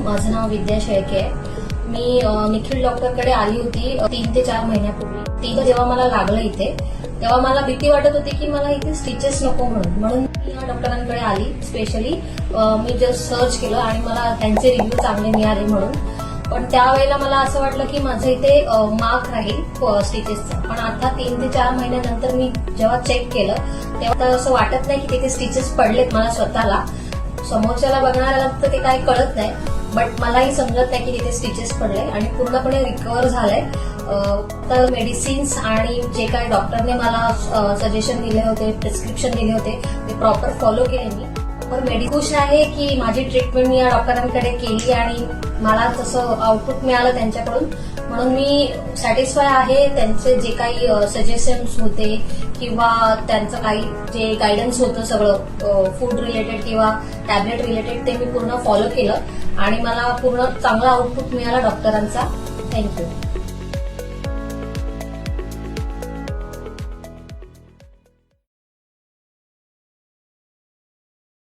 माझं नाव विद्या शेळके आहे. मी निखिल डॉक्टरकडे आली होती 3 ते 4 महिन्यापूर्वी. तिथं जेव्हा मला लागलं इथे तेव्हा मला भीती वाटत होती की मला इथे स्टिचेस नको म्हणून मी या डॉक्टरांकडे आली. स्पेशली मी जस्ट सर्च केलं आणि मला त्यांचे रिव्ह्यू चांगले मिळाले म्हणून. पण त्यावेळेला मला असं वाटलं की माझं इथे मार्क राहील स्टिचेसचा. पण आता 3 ते 4 महिन्यानंतर मी जेव्हा चेक केलं तेव्हा असं वाटत नाही की तिथे स्टिचेस पडलेत मला स्वतःला. समोरच्याला बघणाऱ्याला तर ते काही कळत नाही, बट मलाही समजत नाही की तिथे स्टिचेस पडले आणि पूर्णपणे रिकव्हर झालंय. तर मेडिसिन्स आणि जे काही डॉक्टरने मला सजेशन दिले होते, प्रिस्क्रिप्शन दिले होते ते प्रॉपर फॉलो केले मी. तर खुश आहे की माझी ट्रीटमेंट मी या डॉक्टरांकडे केली आणि मला तसं आउटपुट मिळालं त्यांच्याकडून, म्हणून मी सॅटिस्फाय आहे. त्यांचे जे काही सजेशन्स होते किंवा त्यांचं काही जे गायडन्स होतं सगळं फूड रिलेटेड किंवा टॅबलेट रिलेटेड ते मी पूर्ण फॉलो केलं आणि मला पूर्ण चांगला आउटपुट मिळाला डॉक्टरांचा. थँक्यू.